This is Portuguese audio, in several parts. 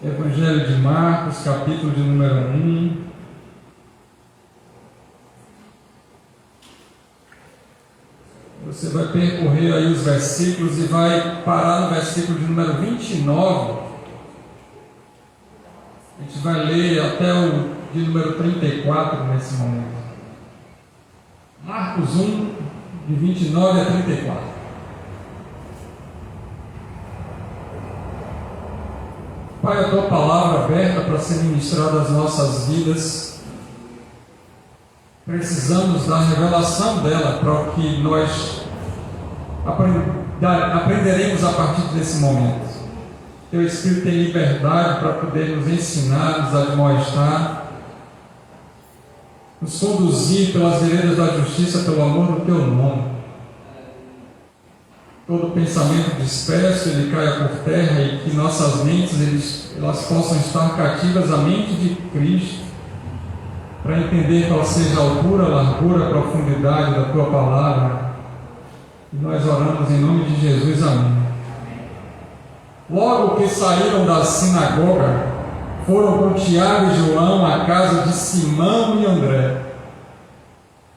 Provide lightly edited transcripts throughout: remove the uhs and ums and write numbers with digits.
Evangelho de Marcos, capítulo de número 1. Você vai percorrer aí os versículos e vai parar no versículo de número 29. A gente vai ler até o de número 34 nesse momento. Marcos 1, de 29 a 34. Pai, a Tua palavra aberta para ser ministrada às nossas vidas, precisamos da revelação dela para o que nós aprenderemos a partir desse momento. Teu Espírito tem liberdade para poder nos ensinar, nos admoestar, nos conduzir pelas veredas da justiça, pelo amor do Teu nome. Todo pensamento disperso, ele caia por terra e que nossas mentes elas possam estar cativas à mente de Cristo, para entender qual seja a altura, a largura, a profundidade da Tua palavra. E nós oramos em nome de Jesus, amém. Logo que saíram da sinagoga, foram com Tiago e João à casa de Simão e André.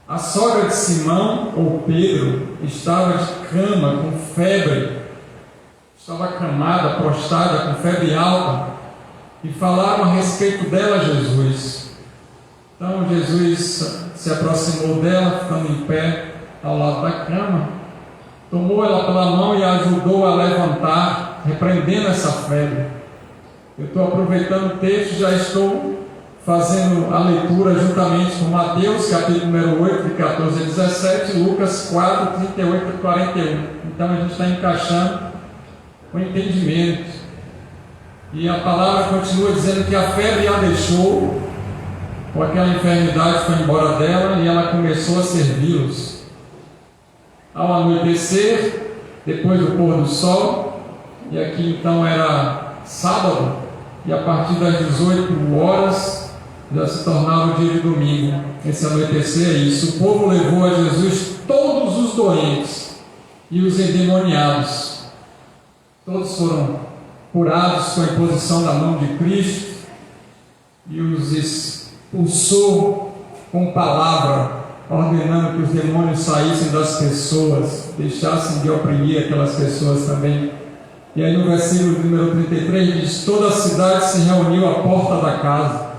A sogra de Simão, ou Pedro, estava de cama com febre, estava acamada, prostrada, com febre alta, e falaram a respeito dela a Jesus. Então Jesus se aproximou dela, ficando em pé ao lado da cama, tomou ela pela mão e a ajudou a levantar, repreendendo essa febre. Eu estou aproveitando o texto, já estou fazendo a leitura juntamente com Mateus, capítulo número 8, de 14 a 17, Lucas 4, 38 a 41. Então a gente está encaixando o entendimento. E a palavra continua dizendo que a febre a deixou, ou aquela enfermidade foi embora dela, e ela começou a servi-los. Ao anoitecer, depois do pôr do sol, e aqui então era sábado, e a partir das 18 horas, já se tornava o dia de domingo. Esse anoitecer é isso. O povo levou a Jesus todos os doentes e os endemoniados. Todos foram curados com a imposição da mão de Cristo e os expulsou com palavra, ordenando que os demônios saíssem das pessoas, deixassem de oprimir aquelas pessoas também. E aí no versículo número 33 diz: toda a cidade se reuniu à porta da casa.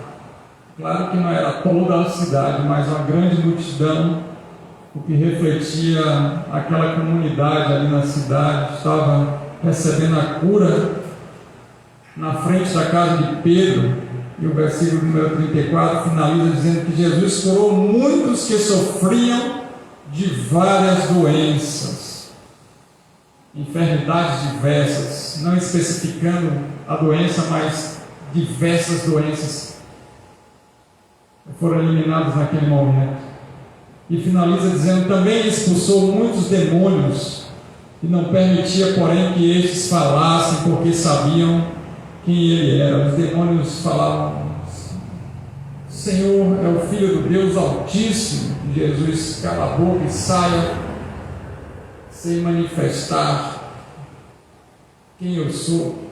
Claro que não era toda a cidade, mas uma grande multidão, o que refletia aquela comunidade ali na cidade, estava recebendo a cura na frente da casa de Pedro. E o versículo número 34 finaliza dizendo que Jesus curou muitos que sofriam de várias doenças, enfermidades diversas, não especificando a doença, mas diversas doenças foram eliminados naquele momento. E finaliza dizendo: também expulsou muitos demônios, e não permitia, porém, que estes falassem, porque sabiam quem ele era. Os demônios falavam: Senhor é o Filho do Deus Altíssimo. E Jesus: cala a boca e saia, sem manifestar quem eu sou.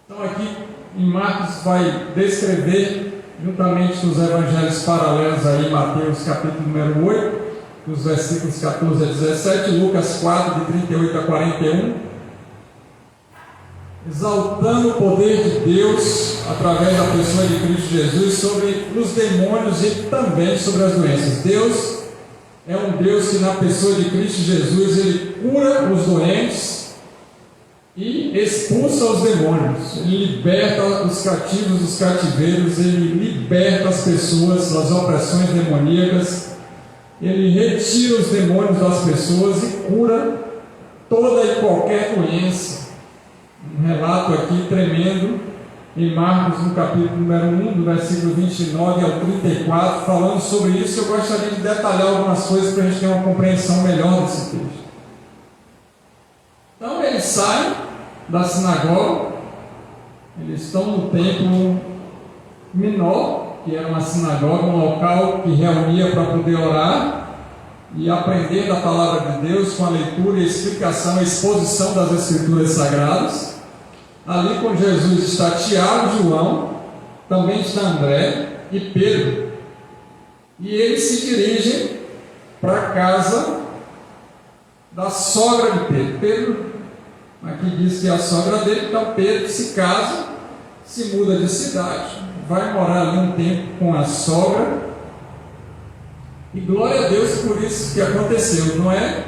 Então aqui em Marcos vai descrever, juntamente com os evangelhos paralelos aí, Mateus capítulo número 8, dos versículos 14 a 17, Lucas 4, de 38 a 41, exaltando o poder de Deus através da pessoa de Cristo Jesus sobre os demônios e também sobre as doenças. Deus é um Deus que na pessoa de Cristo Jesus ele cura os doentes e expulsa os demônios. Ele liberta os cativos dos cativeiros, ele liberta as pessoas das opressões demoníacas, ele retira os demônios das pessoas e cura toda e qualquer doença. Um relato aqui tremendo em Marcos, no capítulo número 1, do versículo 29 ao 34, falando sobre isso. Eu gostaria de detalhar algumas coisas para a gente ter uma compreensão melhor desse texto. Então eles saem da sinagoga, eles estão no templo menor, que era uma sinagoga, um local que reunia para poder orar e aprender da palavra de Deus com a leitura e explicação e exposição das Escrituras Sagradas. Ali com Jesus está Tiago, João, também está André e Pedro. E eles se dirigem para a casa da sogra de Pedro. Pedro, aqui diz que é a sogra dele, então Pedro se casa, se muda de cidade, vai morar ali um tempo com a sogra. E glória a Deus por isso que aconteceu. Não é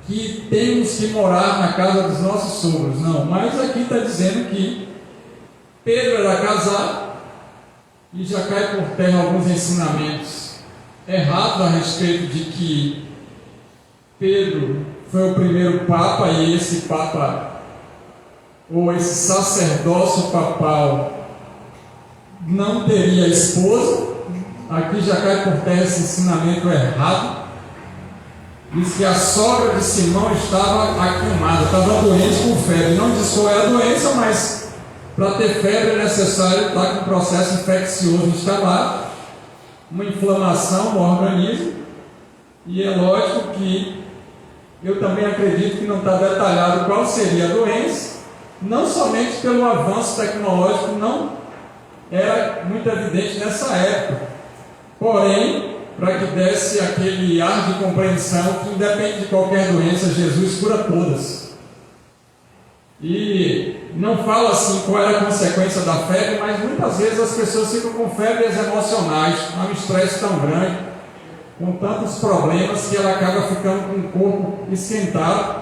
que temos que morar na casa dos nossos sogros, não. Mas aqui está dizendo que Pedro era casado e já cai por terra alguns ensinamentos errados a respeito de que Pedro foi o primeiro Papa e esse Papa, ou esse sacerdócio papal, não teria esposa. Aqui já cai por terra esse ensinamento errado. Diz que a sogra de Simão estava acamada, estava doente com febre. Não diz qual é a doença, mas para ter febre é necessário estar com um processo infeccioso instalado, uma inflamação no organismo. E é lógico que eu também acredito que não está detalhado qual seria a doença, não somente pelo avanço tecnológico, não era muito evidente nessa época. Porém, para que desse aquele ar de compreensão que independe de qualquer doença, Jesus cura todas. E não fala assim qual era a consequência da febre, mas muitas vezes as pessoas ficam com febres emocionais, há um estresse tão grande, com tantos problemas, que ela acaba ficando com o corpo esquentado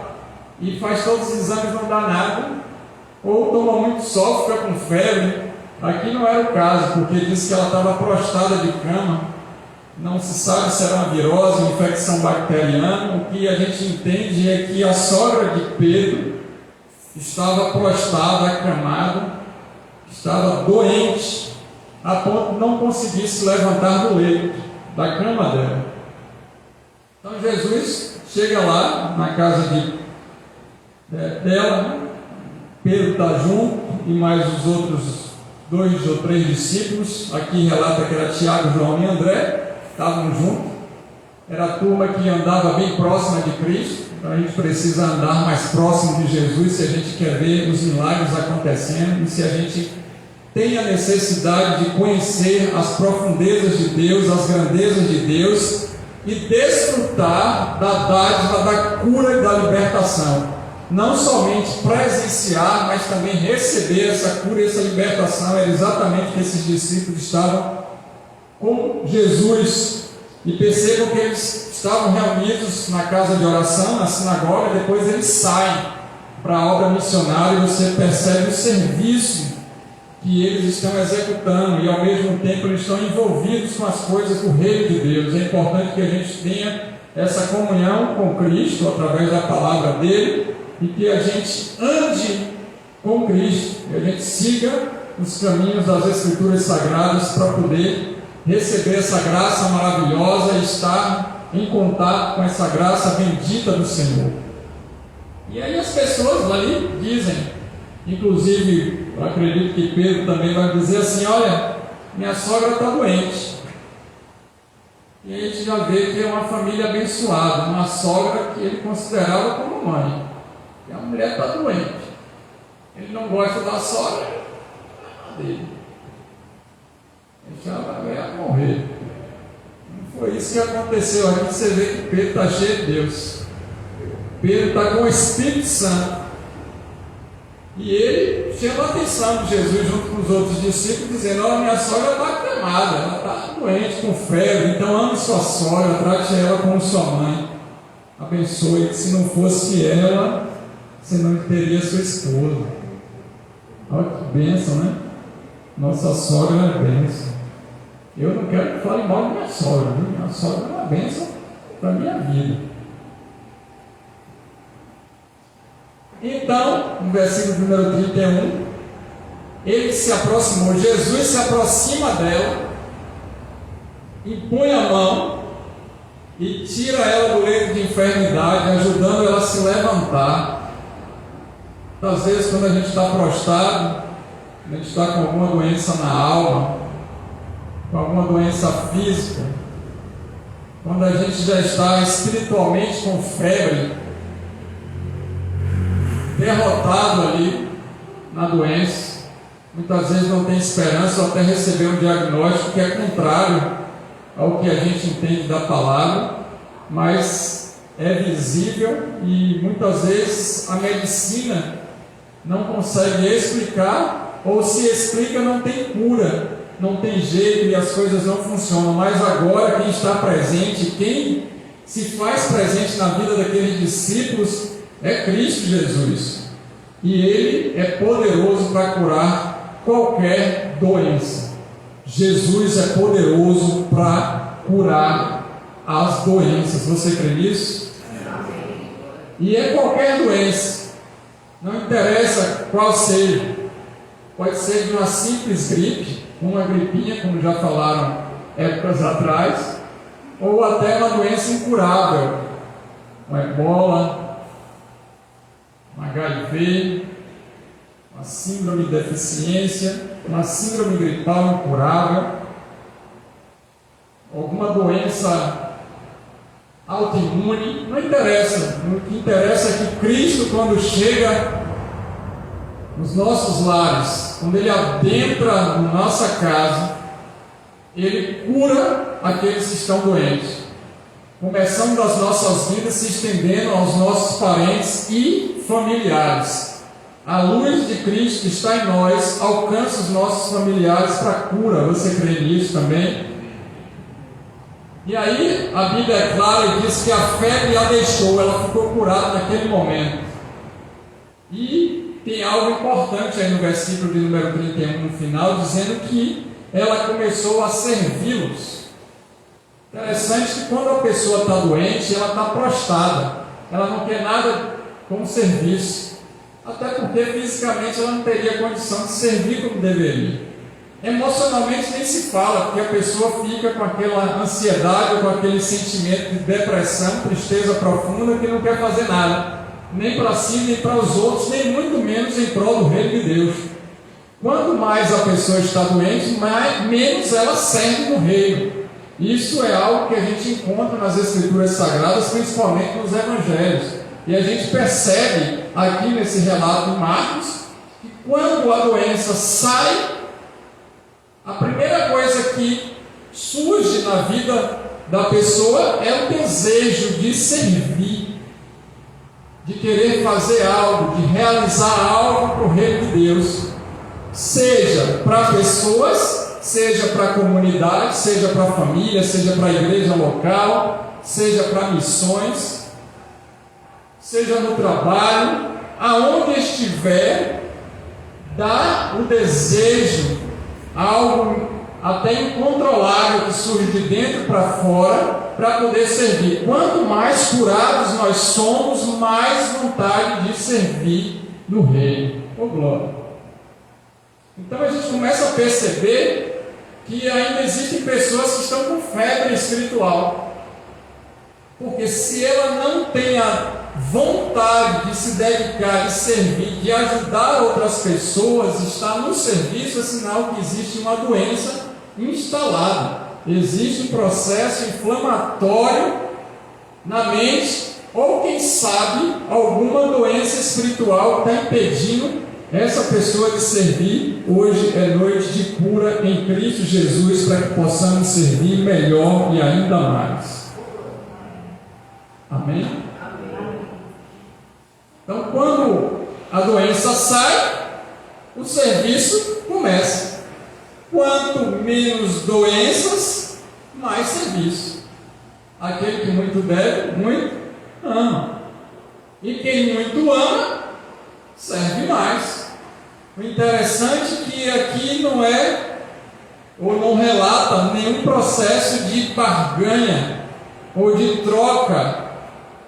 e faz todos os exames, não dá nada, ou toma muito sol, fica com febre. Aqui não era o caso, porque disse que ela estava prostrada de cama. Não se sabe se era uma virose, uma infecção bacteriana. O que a gente entende é que a sogra de Pedro estava prostrada, acamada, estava doente, a ponto de não conseguir se levantar do leito, da cama dela. Então Jesus chega lá na casa dela, né? Pedro está junto e mais os outros 2 ou 3 discípulos. Aqui relata que era Tiago, João e André, estavam juntos. Era a turma que andava bem próxima de Cristo. Então a gente precisa andar mais próximo de Jesus se a gente quer ver os milagres acontecendo e se a gente tem a necessidade de conhecer as profundezas de Deus, as grandezas de Deus e desfrutar da dádiva da cura e da libertação. Não somente presenciar, mas também receber essa cura e essa libertação. Era exatamente o que esses discípulos estavam com Jesus. E percebam que eles estavam reunidos na casa de oração, na sinagoga. Depois eles saem para a obra missionária e você percebe o serviço que eles estão executando, e ao mesmo tempo eles estão envolvidos com as coisas do reino de Deus. É importante que a gente tenha essa comunhão com Cristo através da palavra dele, e que a gente ande com Cristo, que a gente siga os caminhos das Escrituras Sagradas para poder receber essa graça maravilhosa e estar em contato com essa graça bendita do Senhor. E aí as pessoas ali dizem, inclusive eu acredito que Pedro também vai dizer assim: olha, minha sogra está doente. E a gente já vê que é uma família abençoada, uma sogra que ele considerava como mãe. E a mulher está doente. Ele não gosta da sogra dele. Ele já vai morrer. Não foi isso que aconteceu. Aqui você vê que Pedro está cheio de Deus. Pedro está com o Espírito Santo. E ele chama a atenção de Jesus junto com os outros discípulos, dizendo: olha, minha sogra está acamada, ela está doente, com febre, então ame sua sogra, trate ela como sua mãe. Abençoe, que se não fosse ela, você não teria sua esposa. Olha que bênção, né? Nossa sogra é bênção. Eu não quero que fale mal de minha sogra, viu? Minha sogra é uma bênção para a minha vida. Então, no versículo número 31, ele se aproximou, Jesus se aproxima dela, impõe a mão e tira ela do leito de enfermidade, ajudando ela a se levantar. Às vezes, quando a gente está prostrado, a gente está com alguma doença na alma, com alguma doença física, quando a gente já está espiritualmente com febre, derrotado ali, na doença, muitas vezes não tem esperança ou até receber um diagnóstico que é contrário ao que a gente entende da palavra, mas é visível e muitas vezes a medicina não consegue explicar, ou se explica não tem cura, não tem jeito e as coisas não funcionam. Mas agora quem está presente, quem se faz presente na vida daqueles discípulos é Cristo Jesus, e Ele é poderoso para curar qualquer doença. Jesus é poderoso para curar as doenças. Você crê nisso? E é qualquer doença, não interessa qual seja. Pode ser de uma simples gripe, uma gripinha, como já falaram épocas atrás, ou até uma doença incurável, uma ebola, um HIV, uma síndrome de deficiência, uma síndrome gripal incurável, alguma doença autoimune, não interessa. O que interessa é que Cristo, quando chega nos nossos lares, quando Ele adentra na nossa casa, Ele cura aqueles que estão doentes, começando das nossas vidas, se estendendo aos nossos parentes e familiares. A luz de Cristo que está em nós alcança os nossos familiares para cura. Você crê nisso também? E aí a Bíblia é clara e diz que a febre a deixou, ela ficou curada naquele momento. E tem algo importante aí no versículo de número 31 no final, dizendo que ela começou a servi-los. Interessante que quando a pessoa está doente, ela está prostrada, ela não quer nada como serviço, até porque fisicamente ela não teria condição de servir como deveria. Emocionalmente nem se fala, porque a pessoa fica com aquela ansiedade, com aquele sentimento de depressão, tristeza profunda, que não quer fazer nada, nem para si, nem para os outros, nem muito menos em prol do reino de Deus. Quanto mais a pessoa está doente, menos ela serve no reino. Isso é algo que a gente encontra nas Escrituras Sagradas, principalmente nos Evangelhos. E a gente percebe aqui nesse relato de Marcos, que quando a doença sai, a primeira coisa que surge na vida da pessoa é o desejo de servir, de querer fazer algo, de realizar algo para o reino de Deus, seja para pessoas, seja para a comunidade, seja para a família, seja para a igreja local, seja para missões, seja no trabalho, aonde estiver, dá o desejo, algo até incontrolável que surge de dentro para fora, para poder servir. Quanto mais curados nós somos, mais vontade de servir no reino. Oh, glória! Então a gente começa a perceber que ainda existem pessoas que estão com febre espiritual, porque se ela não tem a vontade de se dedicar, de servir, de ajudar outras pessoas, está no serviço, é sinal que existe uma doença instalada, existe um processo inflamatório na mente, ou quem sabe alguma doença espiritual que está impedindo essa pessoa de servir. Hoje é noite de cura em Cristo Jesus, para que possamos servir melhor e ainda mais. Amém? Então, quando a doença sai, o serviço começa. Quanto menos doenças, mais serviço. Aquele que muito deve, muito ama. E quem muito ama, serve mais. O interessante é que aqui não é, ou não relata nenhum processo de barganha ou de troca,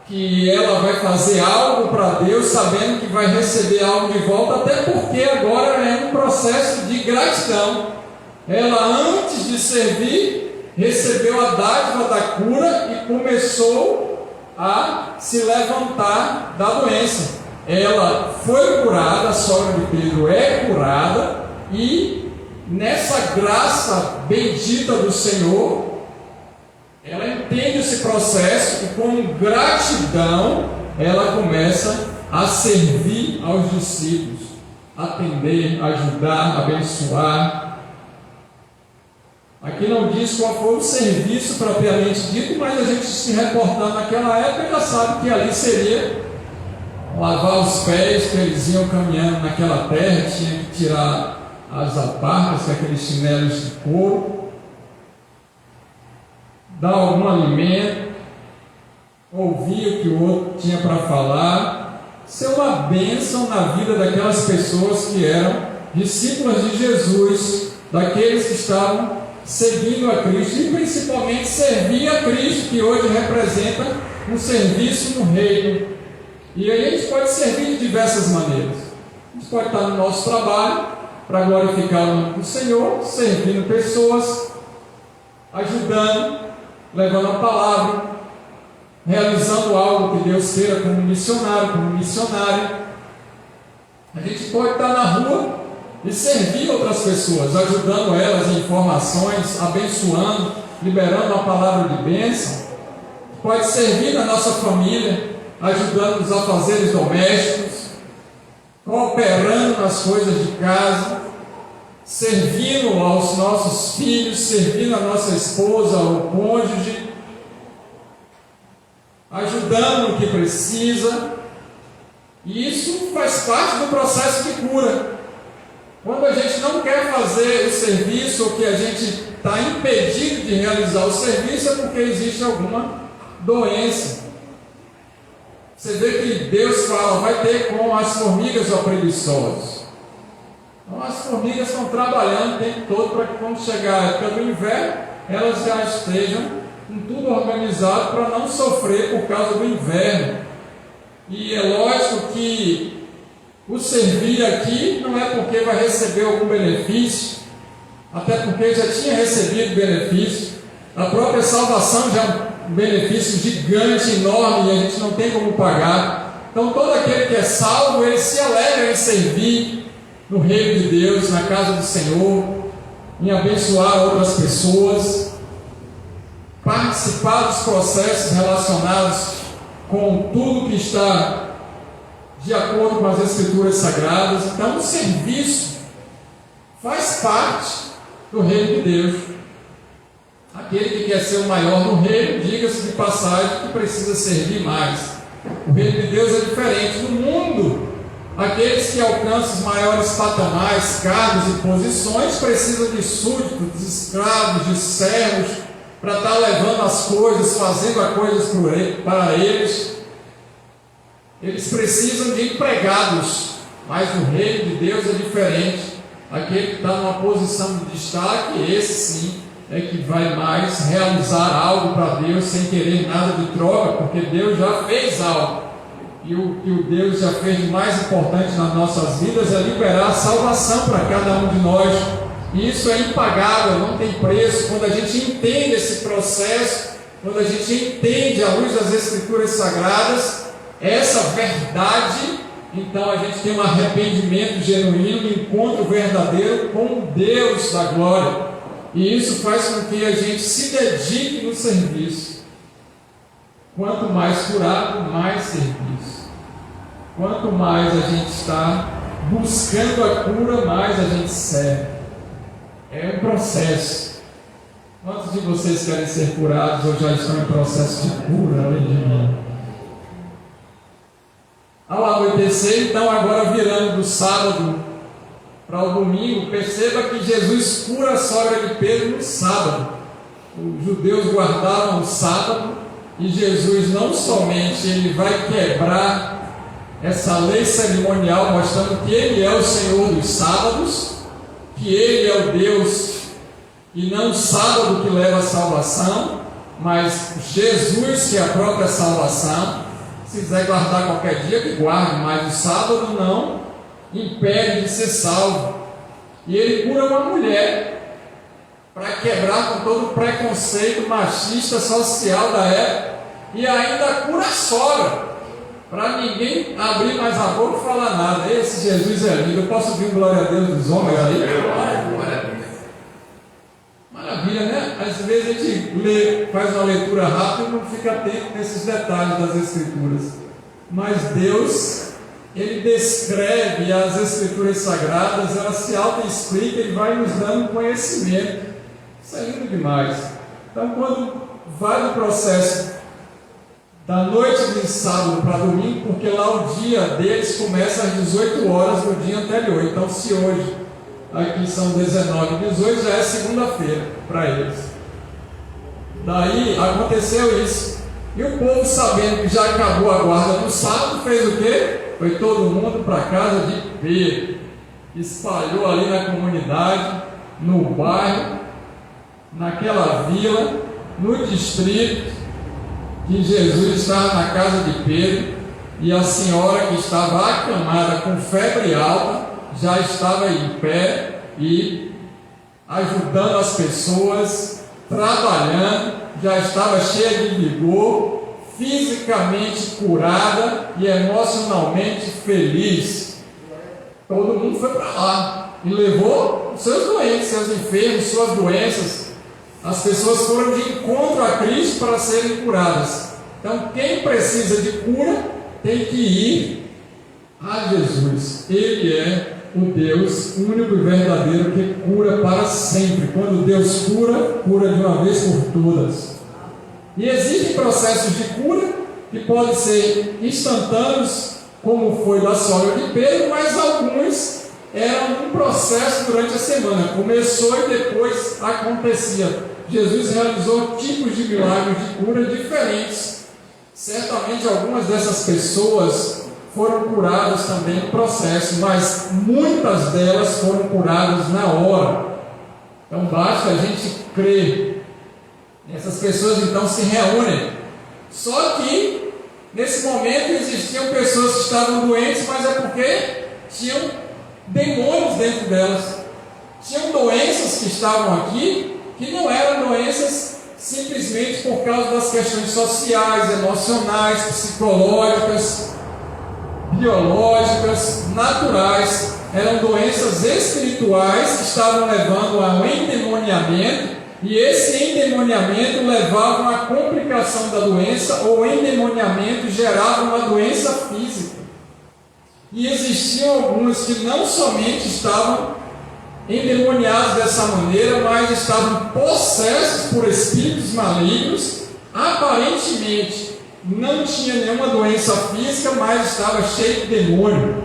que ela vai fazer algo para Deus sabendo que vai receber algo de volta, até porque agora é um processo de gratidão. Ela, antes de servir, recebeu a dádiva da cura e começou a se levantar da doença. Ela foi curada, a sogra de Pedro é curada, e nessa graça bendita do Senhor, ela entende esse processo e com gratidão ela começa a servir aos discípulos, atender, ajudar, abençoar. Aqui não diz qual foi o serviço propriamente dito, mas a gente se reportando naquela época já sabe que ali seria lavar os pés, que eles iam caminhando naquela terra, tinha que tirar as alparcas, que é aqueles chinelos de couro, dar algum alimento, ouvir o que o outro tinha para falar, ser uma bênção na vida daquelas pessoas que eram discípulas de Jesus, daqueles que estavam seguindo a Cristo e principalmente servir a Cristo, que hoje representa um serviço no reino. E aí a gente pode servir de diversas maneiras. A gente pode estar no nosso trabalho para glorificar o nome do Senhor, servindo pessoas, ajudando, levando a palavra, realizando algo que Deus queira como missionário, como missionária. A gente pode estar na rua e servir outras pessoas, ajudando elas em informações, abençoando, liberando a palavra de bênção. Pode servir na nossa família, ajudando nos afazeres domésticos, cooperando nas coisas de casa, servindo aos nossos filhos, servindo a nossa esposa, ao cônjuge, ajudando no que precisa. E isso faz parte do processo de cura. Quando a gente não quer fazer o serviço, ou que a gente está impedido de realizar o serviço, é porque existe alguma doença. Você vê que Deus fala, vai ter como as formigas ou preguiçosas. Então as formigas estão trabalhando o tempo todo para que quando chegar a época do inverno, elas já estejam com tudo organizado para não sofrer por causa do inverno. E é lógico que o servir aqui não é porque vai receber algum benefício, até porque já tinha recebido benefício. A própria salvação já é um benefício gigante, enorme, e a gente não tem como pagar. Então todo aquele que é salvo, ele se alegra em servir no reino de Deus, na casa do Senhor, em abençoar outras pessoas, participar dos processos relacionados com tudo que está de acordo com as Escrituras Sagradas. Então o serviço faz parte do reino de Deus. Aquele que quer ser o maior no reino, diga-se de passagem, que precisa servir mais. O reino de Deus é diferente. No mundo, aqueles que alcançam os maiores patamares, cargos e posições, precisam de súditos, de escravos, de servos, para estar levando as coisas, fazendo as coisas para eles. Eles precisam de empregados, mas no reino de Deus é diferente. Aquele que está numa posição de destaque, esse sim é que vai mais realizar algo para Deus sem querer nada de troca, porque Deus já fez algo. E o que o Deus já fez de mais importante nas nossas vidas é liberar a salvação para cada um de nós. E isso é impagável, não tem preço. Quando a gente entende esse processo, quando a gente entende à luz das Escrituras Sagradas essa verdade, então a gente tem um arrependimento genuíno, um encontro verdadeiro com o Deus da glória. E isso faz com que a gente se dedique no serviço. Quanto mais curado, mais serviço. Quanto mais a gente está buscando a cura, mais a gente serve. É um processo. Quantos de vocês querem ser curados ou já estão em processo de cura, além de mim? Ao anoitecer, então, agora virando do sábado para o domingo, perceba que Jesus cura a sogra de Pedro no sábado. Os judeus guardavam o sábado e Jesus não somente ele vai quebrar essa lei cerimonial, mostrando que ele é o Senhor dos sábados, que ele é o Deus e não o sábado que leva a salvação, mas Jesus que é a própria salvação. Se quiser guardar qualquer dia, que guarde, mas o sábado não impede de ser salvo. E ele cura uma mulher para quebrar com todo o preconceito machista social da época, e ainda cura a sogra para ninguém abrir mais a boca e falar nada. Esse Jesus é lindo. Eu posso ouvir um glória a Deus dos homens ali? Maravilha, né? Às vezes a gente lê, faz uma leitura rápida e não fica atento nesses detalhes das Escrituras. Mas Deus ele descreve as Escrituras Sagradas, ela se auto-explica e vai nos dando conhecimento. Isso é lindo demais. Então, quando vai no processo da noite de sábado para domingo, porque lá o dia deles começa às 18 horas do dia anterior. Então, se hoje aqui são 19 e 18, já é segunda-feira para eles. Daí aconteceu isso. E o povo, sabendo que já acabou a guarda no sábado, fez o quê? Foi todo mundo para a casa de Pedro. Espalhou ali na comunidade, no bairro, naquela vila, no distrito, que Jesus estava na casa de Pedro, e a senhora que estava acamada com febre alta já estava em pé e ajudando as pessoas, trabalhando, já estava cheia de vigor, fisicamente curada e emocionalmente feliz. Todo mundo foi para lá e levou seus doentes, seus enfermos, suas doenças. As pessoas foram de encontro a Cristo para serem curadas. Então, quem precisa de cura tem que ir a Jesus. Ele é o Deus único e verdadeiro que cura para sempre. Quando Deus cura, cura de uma vez por todas. E existem processos de cura que podem ser instantâneos, como foi da sogra de Pedro, mas alguns eram um processo durante a semana. Começou e depois acontecia. Jesus realizou tipos de milagres de cura diferentes. Certamente algumas dessas pessoas foram curadas também no processo, mas muitas delas foram curadas na hora. Então basta a gente crer. Essas pessoas então se reúnem. Só que nesse momento existiam pessoas que estavam doentes, mas é porque tinham demônios dentro delas. Tinham doenças que estavam aqui que não eram doenças simplesmente por causa das questões sociais, emocionais, psicológicas, biológicas, naturais. Eram doenças espirituais que estavam levando a um endemoniamento, e esse endemoniamento levava a uma complicação da doença, ou o endemoniamento gerava uma doença física. E existiam alguns que não somente estavam endemoniados dessa maneira, mas estavam possessos por espíritos malignos. Aparentemente não tinha nenhuma doença física, mas estava cheio de demônio.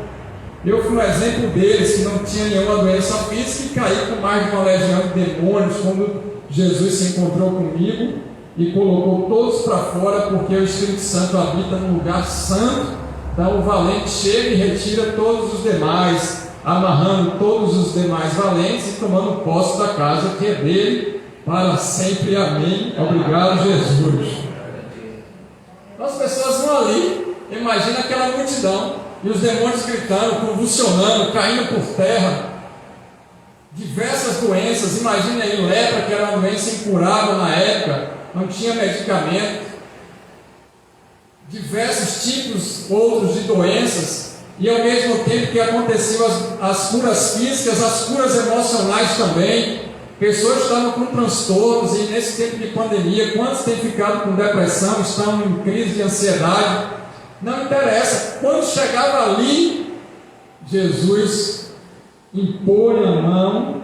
Eu fui um exemplo deles, que não tinha nenhuma doença física e caí com mais de uma legião de demônios quando Jesus se encontrou comigo e colocou todos para fora, porque o Espírito Santo habita no lugar santo. Então o valente chega e retira todos os demais, amarrando todos os demais valentes e tomando posse da casa que é dele para sempre. Amém. Obrigado, Jesus. Então, as pessoas vão ali, imagina aquela multidão, e os demônios gritando, convulsionando, caindo por terra. Diversas doenças, imagina aí lepra, que era uma doença incurável na época, não tinha medicamento. Diversos tipos outros de doenças, e ao mesmo tempo que aconteciam as curas físicas, as curas emocionais também. Pessoas estavam com transtornos, e nesse tempo de pandemia, quantos têm ficado com depressão, estão em crise de ansiedade? Não interessa, quando chegava ali, Jesus impõe a mão,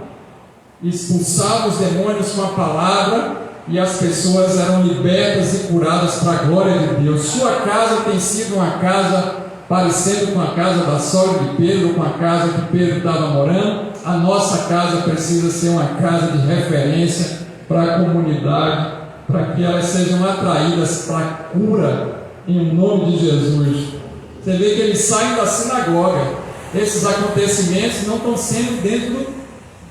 expulsava os demônios com a palavra, e as pessoas eram libertas e curadas para a glória de Deus. Sua casa tem sido uma casa parecendo com a casa da sogra de Pedro, com a casa que Pedro estava morando. A nossa casa precisa ser uma casa de referência para a comunidade, para que elas sejam atraídas para a cura, em nome de Jesus. Você vê que eles saem da sinagoga. Esses acontecimentos não estão sendo dentro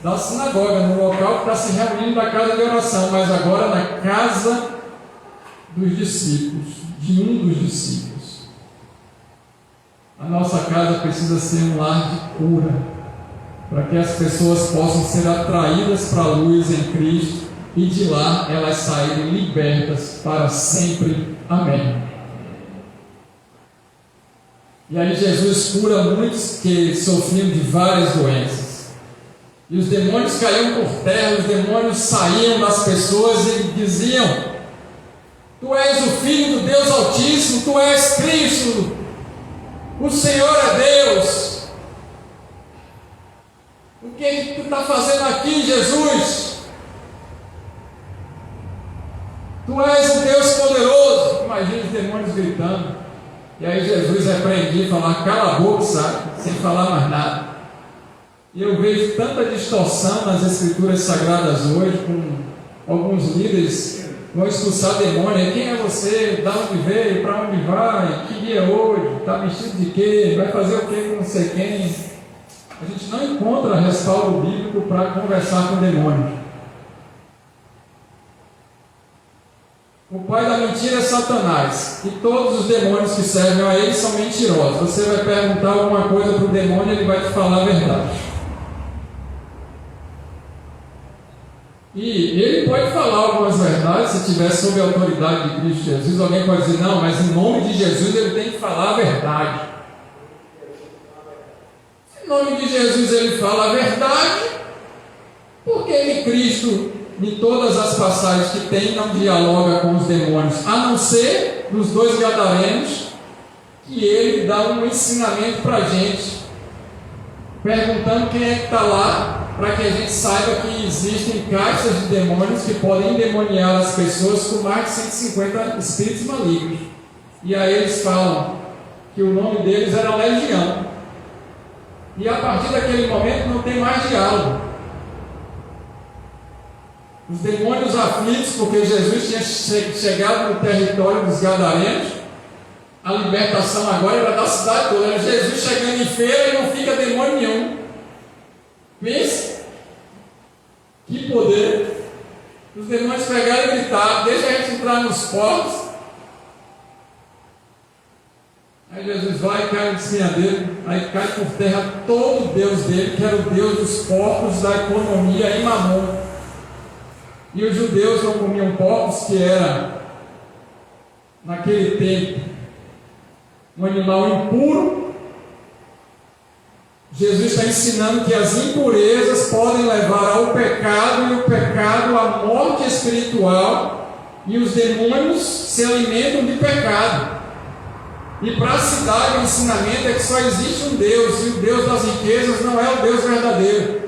da sinagoga, no local que está se reunindo na casa de oração, mas agora na casa dos discípulos, de um dos discípulos. A nossa casa precisa ser um lar de cura, para que as pessoas possam ser atraídas para a luz em Cristo, e de lá elas saírem libertas para sempre. Amém. E aí Jesus cura muitos que sofriam de várias doenças. E os demônios caíam por terra, os demônios saíam das pessoas e diziam: Tu és o Filho do Deus Altíssimo, Tu és Cristo, O Senhor é Deus. O que tu está fazendo aqui, Jesus? Tu és o Deus poderoso. Imagina os demônios gritando. E aí Jesus repreendia e falava: cala a boca, sabe? Sem falar mais nada. E eu vejo tanta distorção nas escrituras sagradas hoje, com alguns líderes que vão expulsar demônio. Quem é você? Da onde veio? Para onde vai? Que dia é hoje? Está vestido de quê? Vai fazer o quê com não sei quem? A gente não encontra respaldo bíblico para conversar com demônios. O pai da mentira é Satanás, e todos os demônios que servem a ele são mentirosos. Você vai perguntar alguma coisa para o demônio, ele vai te falar a verdade. E ele pode falar algumas verdades, se estiver sob a autoridade de Cristo Jesus. Alguém pode dizer: não, mas em nome de Jesus ele tem que falar a verdade. Se em nome de Jesus ele fala a verdade, por que ele, Cristo, em todas as passagens que tem, não dialoga com os demônios, a não ser nos 2 gadarenos, que ele dá um ensinamento para a gente, perguntando quem é que está lá, para que a gente saiba que existem caixas de demônios que podem endemoniar as pessoas com mais de 150 espíritos malignos. E aí eles falam que o nome deles era Legião. E a partir daquele momento não tem mais diálogo. Os demônios aflitos, porque Jesus tinha chegado no território dos gadarenos, a libertação agora era da cidade toda. Era Jesus chegando em feira e não fica demônio nenhum. Pensa, que poder. Os demônios pegaram e gritaram: deixa a gente entrar nos portos. Aí Jesus vai e cai no despenhadeiro. Aí cai por terra todo o Deus dele, que era o Deus dos porcos, da economia em Mamon. E os judeus não comiam porcos, que era, naquele tempo, um animal impuro. Jesus está ensinando que as impurezas podem levar ao pecado, e o pecado à morte espiritual, e os demônios se alimentam de pecado. E para a cidade o ensinamento é que só existe um Deus, e o Deus das riquezas não é o Deus verdadeiro.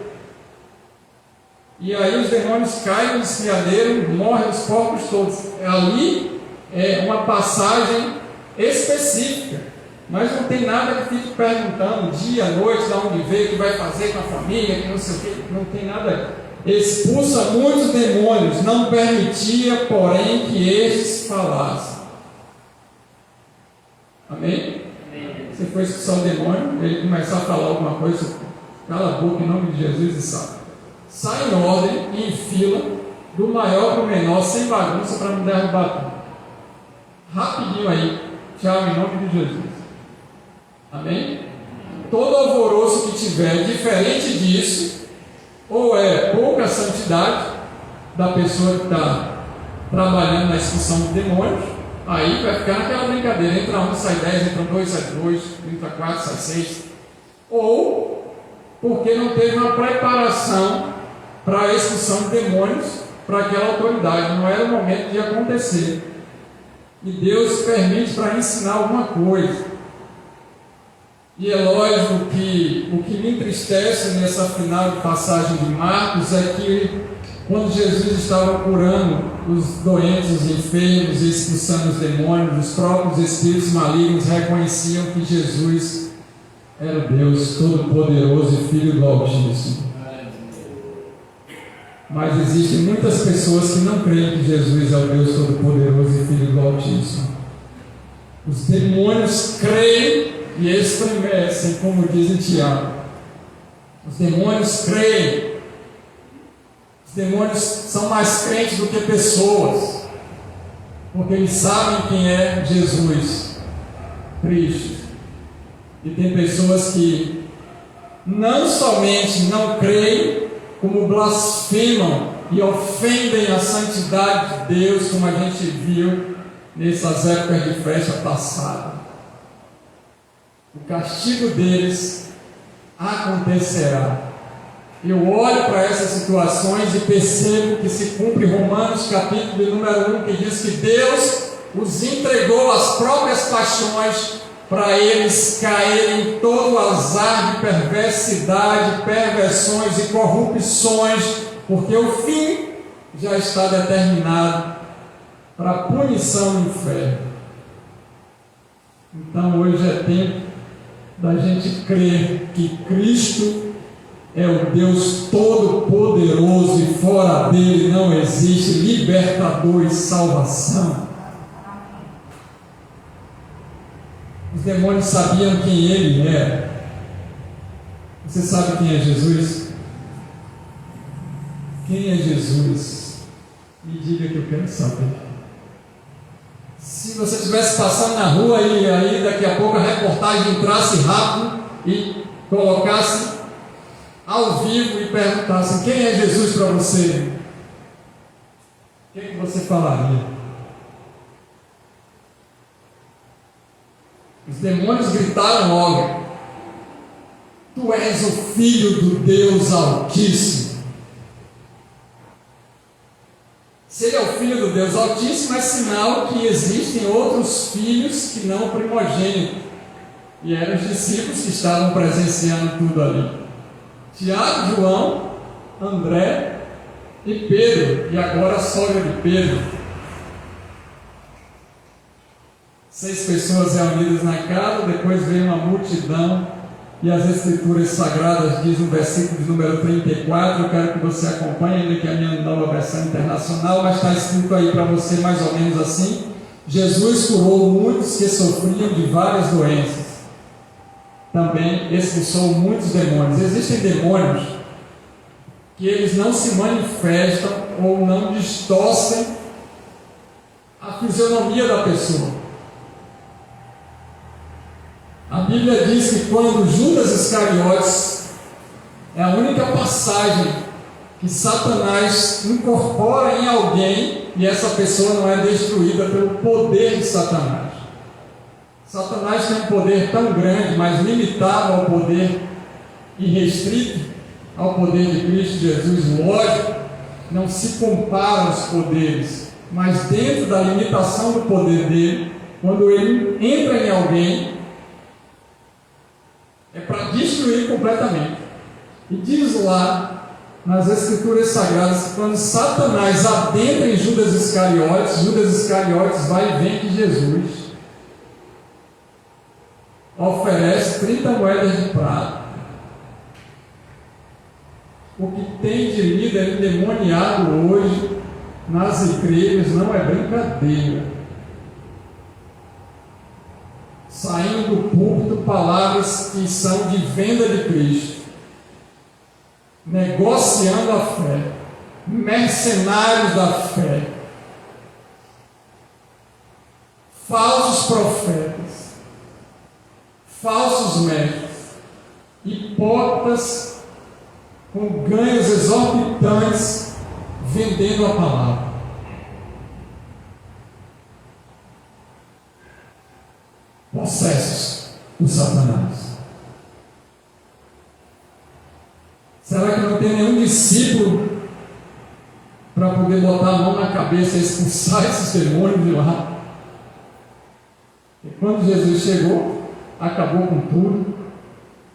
E aí os demônios caem no desfiadeiro, morrem os porcos todos. Ali é uma passagem específica, mas não tem nada que fique perguntando dia, noite, de onde veio, o que vai fazer com a família, que não sei o que, não tem nada. Expulsa muitos demônios, não permitia, porém, que estes falassem. Amém? Você foi expulsar o demônio, ele começar a falar alguma coisa, cala a boca em nome de Jesus e sai. Sai em ordem e em fila, do maior para o menor, sem bagunça, para não derrubar tudo. Rapidinho aí, tchau, em nome de Jesus. Amém? Todo alvoroço que tiver diferente disso, ou é pouca santidade da pessoa que está trabalhando na expulsão de demônios, aí vai ficar naquela brincadeira: entra 1, sai 10, entra 2, sai 2, entra 4, sai 6. Ou porque não teve uma preparação para a expulsão de demônios para aquela autoridade, não era o momento de acontecer. E Deus permite para ensinar alguma coisa. E é lógico que o que me entristece nessa final de passagem de Marcos é que, quando Jesus estava curando os doentes, os enfermos e expulsando os demônios, os próprios espíritos malignos reconheciam que Jesus era o Deus Todo-Poderoso e Filho do Altíssimo. Mas existem muitas pessoas que não creem que Jesus é o Deus Todo-Poderoso e Filho do Altíssimo. Os demônios creem e estremecem, como diz em Tiago. Os demônios creem. Os demônios são mais crentes do que pessoas, porque eles sabem quem é Jesus Cristo. E tem pessoas que não somente não creem, como blasfemam e ofendem a santidade de Deus, como a gente viu nessas épocas de festa passada. O castigo deles acontecerá. Eu olho para essas situações e percebo que se cumpre Romanos capítulo número 1, que diz que Deus os entregou às próprias paixões para eles caírem em todo o azar de perversidade, perversões e corrupções, porque o fim já está determinado para a punição no inferno. Então hoje é tempo da gente crer que Cristo é o Deus Todo-Poderoso e fora dele não existe libertador e salvação. Os demônios sabiam quem ele era. Você sabe quem é Jesus? Quem é Jesus? Me diga que eu quero saber. Se você estivesse passando na rua e aí daqui a pouco a reportagem entrasse rápido e colocasse ao vivo e perguntasse quem é Jesus para você, o que você falaria? Os demônios gritaram logo: Tu és o Filho do Deus Altíssimo. Se ele é o Filho do Deus Altíssimo, é sinal que existem outros filhos que não o primogênito. E eram os discípulos que estavam presenciando tudo ali: Tiago, João, André e Pedro, e agora a sogra de Pedro. 6 pessoas reunidas na casa, depois veio uma multidão, e as Escrituras Sagradas diz no versículo de número 34, eu quero que você acompanhe, ainda que a minha nova versão internacional, mas está escrito aí para você mais ou menos assim: Jesus curou muitos que sofriam de várias doenças, também expulsou muitos demônios. Existem demônios que eles não se manifestam ou não distorcem a fisionomia da pessoa. A Bíblia diz que quando Judas Iscariotes, é a única passagem que Satanás incorpora em alguém e essa pessoa não é destruída pelo poder de Satanás. Satanás tem um poder tão grande, mas limitado ao poder irrestrito, ao poder de Cristo Jesus. Lógico, não se comparam os poderes, mas dentro da limitação do poder dele, quando ele entra em alguém, é para destruir completamente. E diz lá nas Escrituras Sagradas que quando Satanás adentra em Judas Iscariotes vai e vem que Jesus oferece 30 moedas de prata. O que tem de líder endemoniado hoje nas igrejas não é brincadeira. Saindo do púlpito palavras que são de venda de Cristo, negociando a fé, mercenários da fé, falsos profetas, falsos mestres, hipócritas com ganhos exorbitantes vendendo a palavra. Possessos por Satanás. Será que não tem nenhum discípulo para poder botar a mão na cabeça e expulsar esses demônios de lá? E quando Jesus chegou, acabou com tudo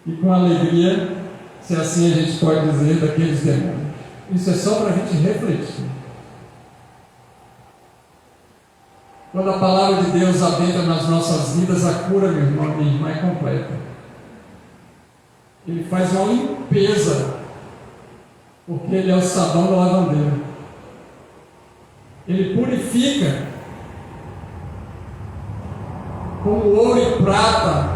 e com alegria, se assim a gente pode dizer, daqueles demônios. Isso é só para a gente refletir. Quando a palavra de Deus adentra nas nossas vidas, a cura, meu irmão, minha irmã, é completa. Ele faz uma limpeza, porque Ele é o sabão da lavandeira. Ele purifica, como ouro e prata,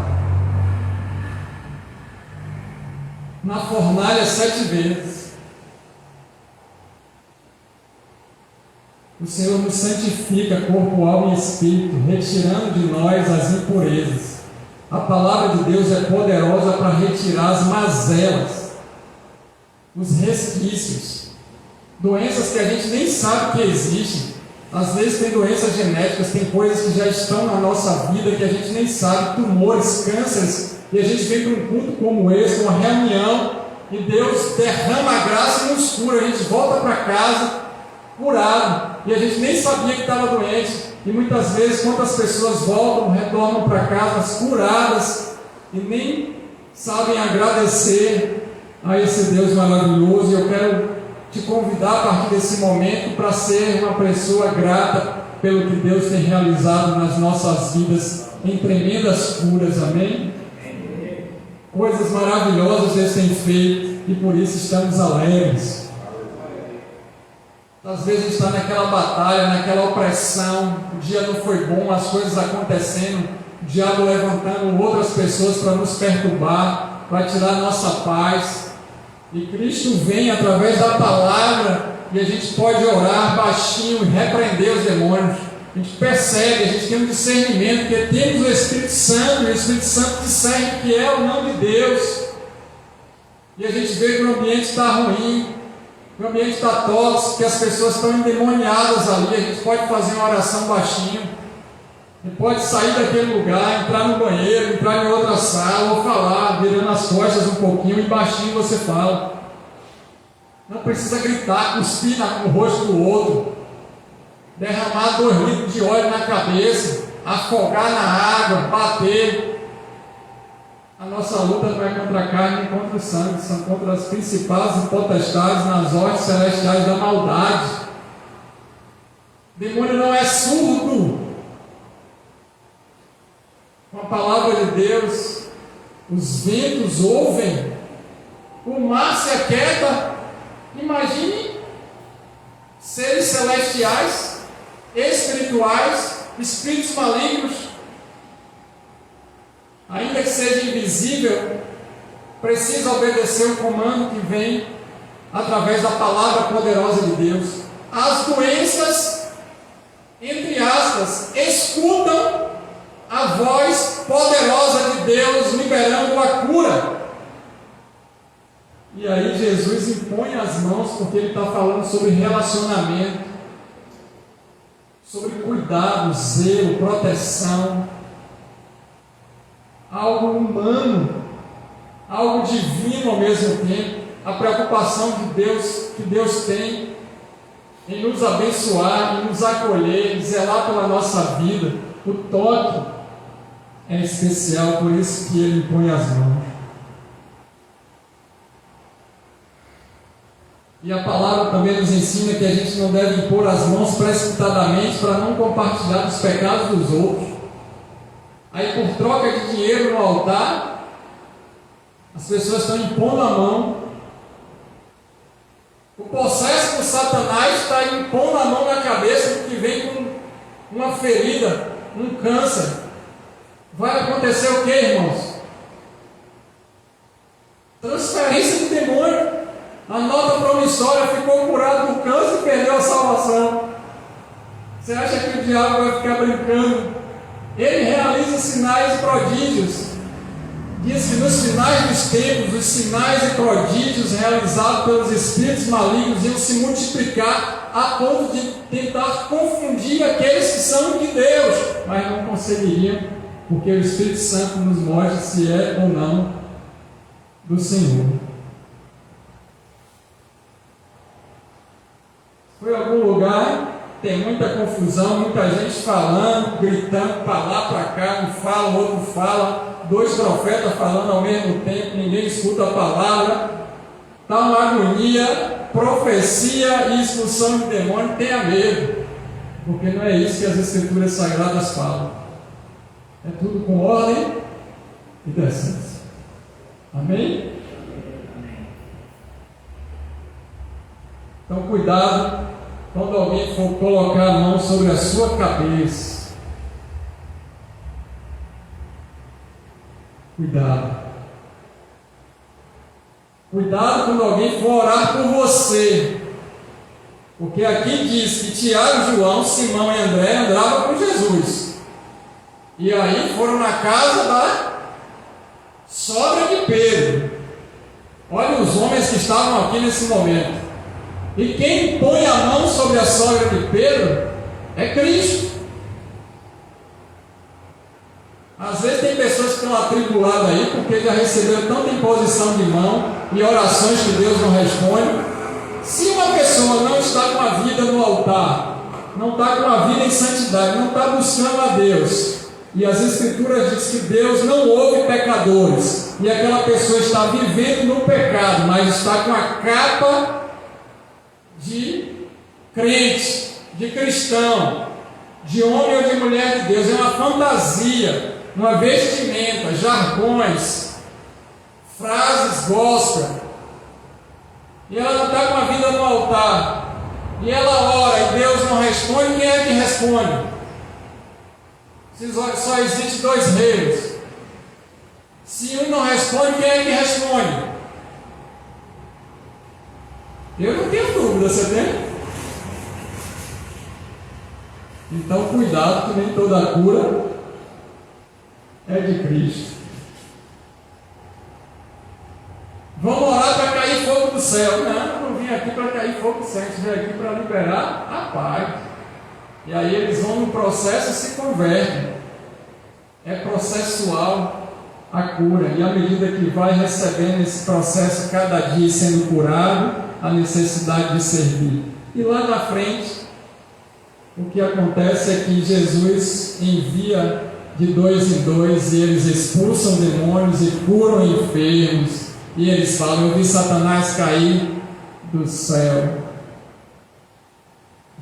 na fornalha 7 vezes. O Senhor nos santifica, corpo, alma e espírito, retirando de nós as impurezas. A palavra de Deus é poderosa para retirar as mazelas, os resquícios, doenças que a gente nem sabe que existem. Às vezes tem doenças genéticas, tem coisas que já estão na nossa vida que a gente nem sabe, tumores, cânceres, e a gente vem para um culto como esse, uma reunião, e Deus derrama a graça e nos cura. A gente volta para casa curado, e a gente nem sabia que estava doente, E muitas vezes, quantas pessoas retornam para casa curadas e nem sabem agradecer a esse Deus maravilhoso. E eu quero te convidar a partir desse momento para ser uma pessoa grata pelo que Deus tem realizado nas nossas vidas em tremendas curas, amém? Coisas maravilhosas Deus tem feito e por isso estamos alegres. Às vezes a gente está naquela batalha, naquela opressão, o dia não foi bom, as coisas acontecendo, o diabo levantando outras pessoas para nos perturbar, para tirar nossa paz. E Cristo vem através da palavra e a gente pode orar baixinho e repreender os demônios. A gente percebe, a gente tem um discernimento, porque temos o Espírito Santo, e o Espírito Santo discerne que é o nome de Deus. E a gente vê que o ambiente está ruim, que o ambiente está tóxico, que as pessoas estão endemoniadas ali. A gente pode fazer uma oração baixinho, a gente pode sair daquele lugar, entrar no banheiro, entrar em outra sala, ou falar, virando as costas um pouquinho, e baixinho você fala. Não precisa gritar, cuspir no rosto do outro, derramar 2 litros de óleo na cabeça, afogar na água, bater. A nossa luta não é contra a carne nem contra o sangue, são contra as principais e potestades nas hostes celestiais da maldade. O demônio não é surdo. Com a palavra de Deus, os ventos ouvem, o mar se aquieta. Imagine seres celestiais, espirituais, espíritos malignos, ainda que seja invisível, precisa obedecer o comando que vem através da palavra poderosa de Deus. As doenças, entre aspas, escutam a voz poderosa de Deus liberando a cura. E aí Jesus impõe as mãos, porque ele está falando sobre relacionamento, sobre cuidado, zelo, proteção, algo humano, algo divino ao mesmo tempo, a preocupação de Deus, que Deus tem em nos abençoar, em nos acolher, em zelar pela nossa vida. O toque é especial, por isso que ele impõe as mãos. E a palavra também nos ensina que a gente não deve impor as mãos precipitadamente para não compartilhar os pecados dos outros. Aí, por troca de dinheiro no altar, as pessoas estão impondo a mão. O possesso por Satanás está impondo a mão na cabeça do que vem com uma ferida, um câncer. Vai acontecer o que, irmãos? Transferência do demônio. A nota promissória ficou curado do câncer e perdeu a salvação. Você acha que o diabo vai ficar brincando? Ele realiza sinais e prodígios. Diz que nos finais dos tempos, os sinais e prodígios realizados pelos espíritos malignos iam se multiplicar a ponto de tentar confundir aqueles que são de Deus, mas não conseguiriam, porque o Espírito Santo nos mostra se é ou não do Senhor. Foi em algum lugar, tem muita confusão, muita gente falando, gritando para lá, para cá, um fala, o outro fala, 2 profetas falando ao mesmo tempo, ninguém escuta a palavra, está uma agonia, profecia e expulsão de demônio. Tenha medo, porque não é isso que as Escrituras Sagradas falam. É tudo com ordem e decência. Amém? Então, cuidado quando alguém for colocar a mão sobre a sua cabeça. Cuidado. Cuidado quando alguém for orar por você. Porque aqui diz que Tiago, João, Simão e André andavam com Jesus. E aí foram na casa da sogra de Pedro. Olha os homens que estavam aqui nesse momento. E quem põe a mão sobre a sogra de Pedro é Cristo. Às vezes tem pessoas que estão atribuladas aí porque já receberam tanta imposição de mão e orações que Deus não responde. Se uma pessoa não está com a vida no altar, não está com a vida em santidade, não está buscando a Deus. E as Escrituras dizem que Deus não ouve pecadores. E aquela pessoa está vivendo no pecado, mas está com a capa de crente, de cristão, de homem ou de mulher de Deus. É uma fantasia, uma vestimenta, jargões, frases gospel. E ela não está com a vida no altar. E ela ora e Deus não responde. Quem é que responde? Só existe dois reinos. Se um não responde, quem é que responde? Eu não tenho dúvida, você tem? Então cuidado, que nem toda cura é de Cristo. Vamos orar para cair fogo do céu. Não, eu não vim aqui para cair fogo do céu, eu vim aqui para liberar a paz. E aí eles vão no processo e se convertem. É processual a cura. E à medida que vai recebendo esse processo, cada dia sendo curado, a necessidade de servir. E lá na frente, o que acontece é que Jesus envia de 2 em 2 e eles expulsam demônios e curam enfermos. E eles falam: eu vi Satanás cair do céu.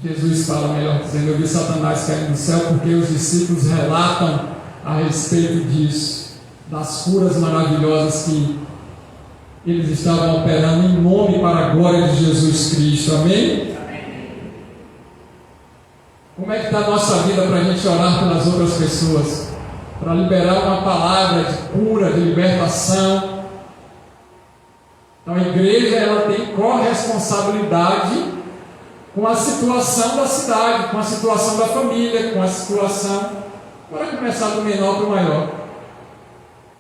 Jesus fala, melhor dizendo, eu vi Satanás cair do céu, porque os discípulos relatam a respeito disso, das curas maravilhosas que eles estavam operando em nome para a glória de Jesus Cristo. Amém? Como é que está a nossa vida para a gente orar pelas outras pessoas? Para liberar uma palavra de cura, de libertação. Então a igreja, ela tem corresponsabilidade com a situação da cidade, com a situação da família, com a situação, para começar do menor para o maior.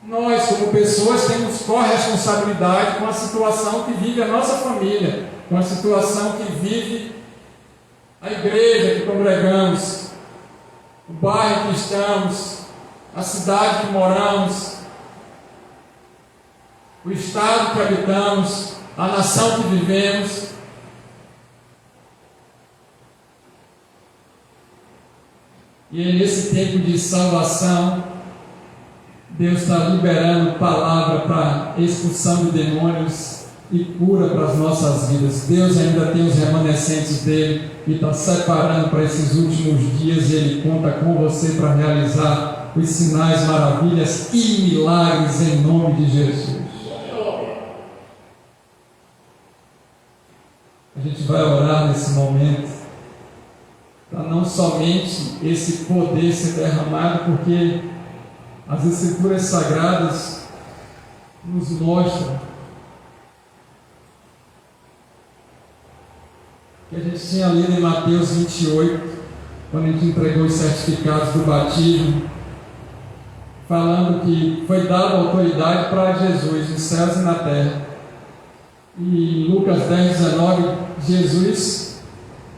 Nós, como pessoas, temos corresponsabilidade com a situação que vive a nossa família, com a situação que vive a igreja que congregamos, o bairro que estamos, a cidade que moramos, o estado que habitamos, a nação que vivemos. E é nesse tempo de salvação, Deus está liberando palavra para expulsão de demônios e cura para as nossas vidas. Deus ainda tem os remanescentes dele e está separando para esses últimos dias, e Ele conta com você para realizar os sinais, maravilhas e milagres em nome de Jesus. A gente vai orar nesse momento para não somente esse poder ser derramado, porque as Escrituras Sagradas nos mostram que a gente tinha lido em Mateus 28, quando a gente entregou os certificados do batismo, falando que foi dada autoridade para Jesus nos céus e na terra. E em Lucas 10, 19, Jesus,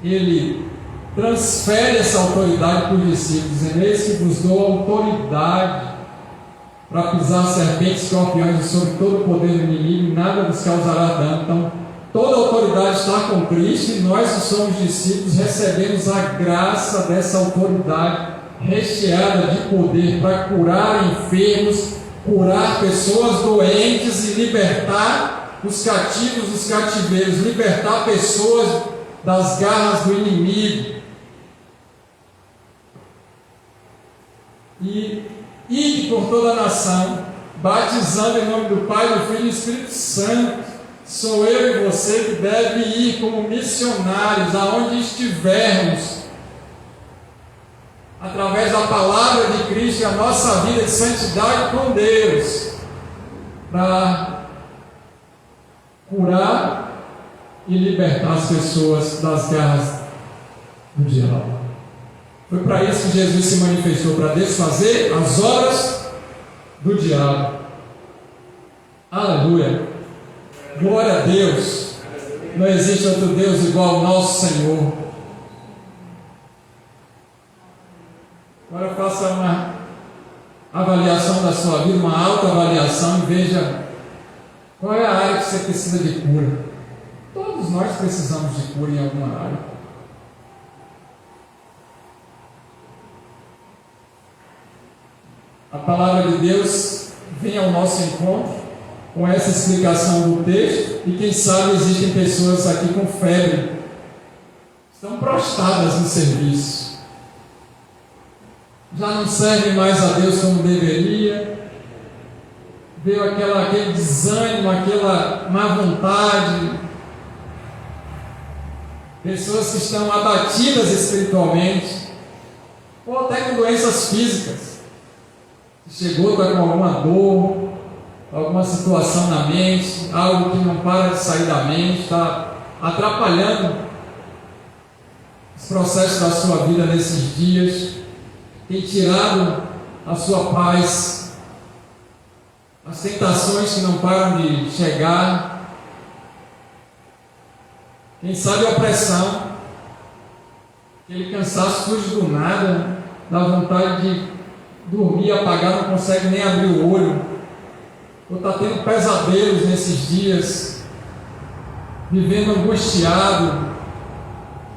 ele transfere essa autoridade para os discípulos, dizendo: eis que vos dou autoridade para pisar serpentes, escorpiões e sobre todo o poder do inimigo, e nada vos causará dano. Então, toda a autoridade está com Cristo, e nós que somos discípulos recebemos a graça dessa autoridade recheada de poder para curar enfermos, curar pessoas doentes e libertar os cativos dos cativeiros, libertar pessoas das garras do inimigo. E ide por toda a nação, batizando em nome do Pai, do Filho e do Espírito Santo. Sou eu e você que deve ir como missionários aonde estivermos, através da palavra de Cristo e a nossa vida de santidade com Deus, para curar e libertar as pessoas das garras do diabo. Foi para isso que Jesus se manifestou, para desfazer as obras do diabo. Aleluia! Glória a Deus! Não existe outro Deus igual ao nosso Senhor. Agora faça uma avaliação da sua vida, uma autoavaliação, e veja qual é a área que você precisa de cura. Todos nós precisamos de cura em alguma área. A palavra de Deus vem ao nosso encontro com essa explicação do texto, e quem sabe existem pessoas aqui com febre, estão prostradas no serviço, já não servem mais a Deus como deveria, veio aquele desânimo, aquela má vontade, pessoas que estão abatidas espiritualmente, ou até com doenças físicas. Chegou com alguma dor, alguma situação na mente, algo que não para de sair da mente, está atrapalhando os processos da sua vida nesses dias, tem tirado a sua paz, as tentações que não param de chegar, quem sabe a opressão, aquele cansaço surge do nada, dá vontade de dormir, apagar, não consegue nem abrir o olho, ou está tendo pesadelos nesses dias, vivendo angustiado,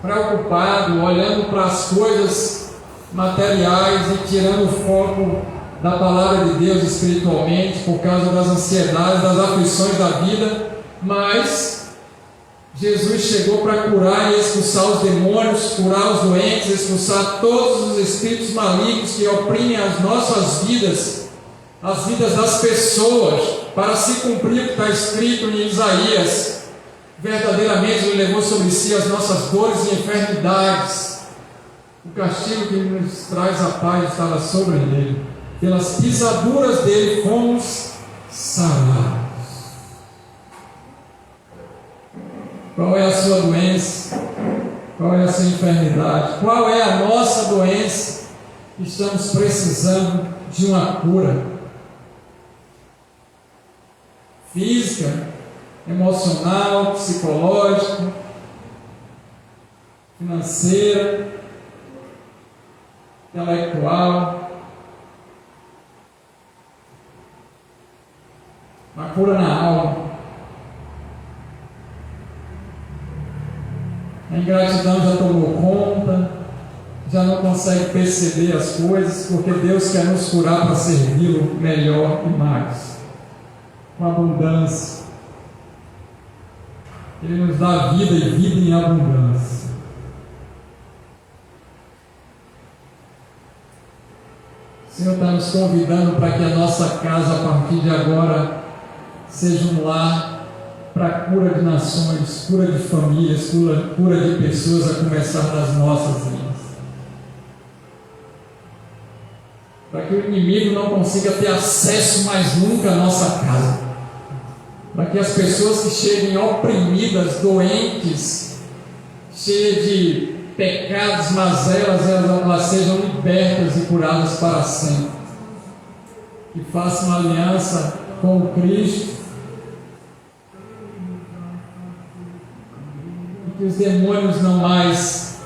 preocupado, olhando para as coisas materiais e tirando o foco da palavra de Deus espiritualmente, por causa das ansiedades, das aflições da vida. Mas Jesus chegou para curar e expulsar os demônios, curar os doentes, expulsar todos os espíritos malignos que oprimem as nossas vidas, as vidas das pessoas, para se cumprir o que está escrito em Isaías. Verdadeiramente Ele levou sobre si as nossas dores e enfermidades. O castigo que nos traz a paz estava sobre Ele. Pelas pisaduras dele fomos sarados. Qual é a sua doença? Qual é a sua enfermidade? Qual é a nossa doença? Estamos precisando de uma cura física, emocional, psicológica, financeira, intelectual. Uma cura na alma. A ingratidão já tomou conta, já não consegue perceber as coisas, porque Deus quer nos curar para servi-lo melhor e mais, com abundância. Ele nos dá vida e vida em abundância. O Senhor está nos convidando para que a nossa casa, a partir de agora, seja um lar para cura de nações, cura de famílias, cura de pessoas, a começar das nossas vidas. Para que o inimigo não consiga ter acesso mais nunca à nossa casa. Para que as pessoas que cheguem oprimidas, doentes, cheias de pecados, mazelas, elas sejam libertas e curadas para sempre. Que façam uma aliança com o Cristo. Que os demônios não mais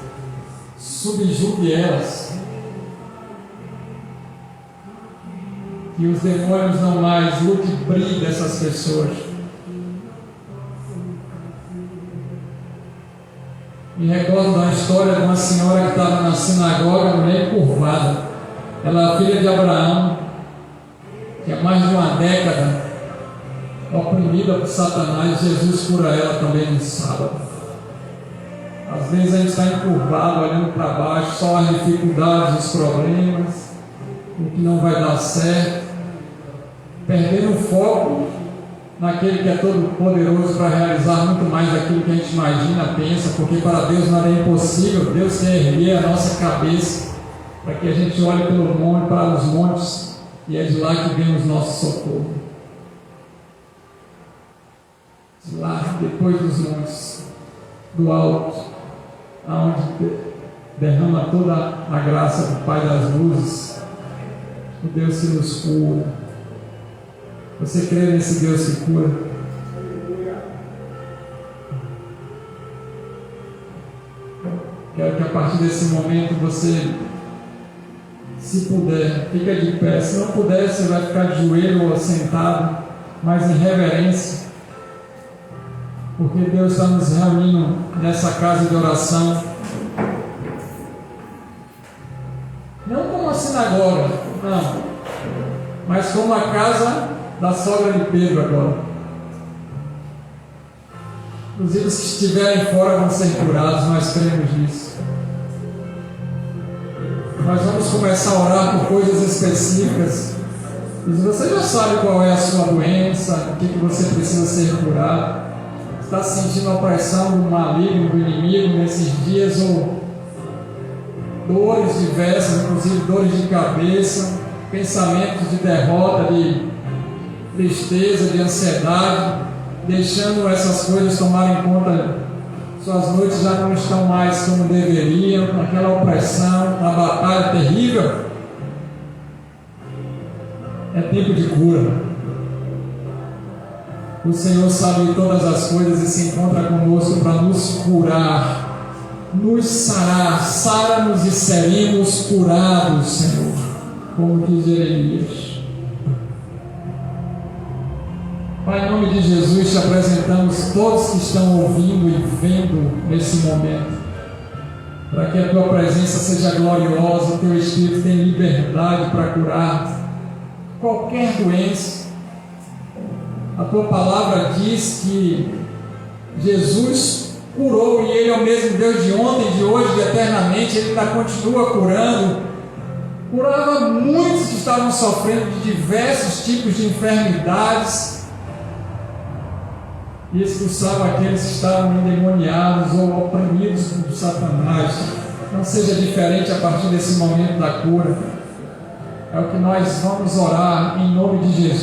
subjuguem elas, que os demônios não mais ludibriem dessas pessoas. Me recordo da história de uma senhora que estava na sinagoga, meio curvada. Ela é filha de Abraão, que há mais de uma década oprimida por Satanás. Jesus cura ela também no sábado. Às vezes a gente está encurvado, olhando para baixo, só as dificuldades, os problemas, o que não vai dar certo, perdendo o foco naquele que é todo poderoso para realizar muito mais daquilo que a gente imagina, pensa, porque para Deus nada é impossível. Deus quer erguer a nossa cabeça para que a gente olhe pelo monte, para os montes, e é de lá que vem o nosso socorro. De lá, depois dos montes, do alto, aonde derrama toda a graça do Pai das luzes, o Deus que nos cura. Você crê nesse Deus que cura? Quero que a partir desse momento você, se puder, fica de pé. Se não puder, você vai ficar de joelho ou sentado, mas em reverência, porque Deus está nos reunindo nessa casa de oração, não como uma sinagoga, não, mas como a casa da sogra de Pedro agora. Inclusive os que estiverem fora vão ser curados, nós cremos nisso. Nós vamos começar a orar por coisas específicas. E você já sabe qual é a sua doença, o que você precisa ser curado. Está sentindo a opressão do maligno, do inimigo nesses dias, ou dores diversas, inclusive dores de cabeça, pensamentos de derrota, de tristeza, de ansiedade, deixando essas coisas tomarem conta. Suas noites já não estão mais como deveriam, aquela opressão, a batalha terrível. É tempo de cura. O Senhor sabe todas as coisas e se encontra conosco para nos curar, nos sarar. Sara-nos e seremos curados, Senhor, como diz Jeremias. Pai, em nome de Jesus, te apresentamos todos que estão ouvindo e vendo nesse momento, para que a tua presença seja gloriosa, o teu Espírito tenha liberdade para curar qualquer doença. A tua palavra diz que Jesus curou, e Ele é o mesmo Deus de ontem, de hoje, de eternamente. Ele ainda continua curando. Curava muitos que estavam sofrendo de diversos tipos de enfermidades e expulsava aqueles que estavam endemoniados ou oprimidos por Satanás. Não seja diferente a partir desse momento da cura. É o que nós vamos orar em nome de Jesus.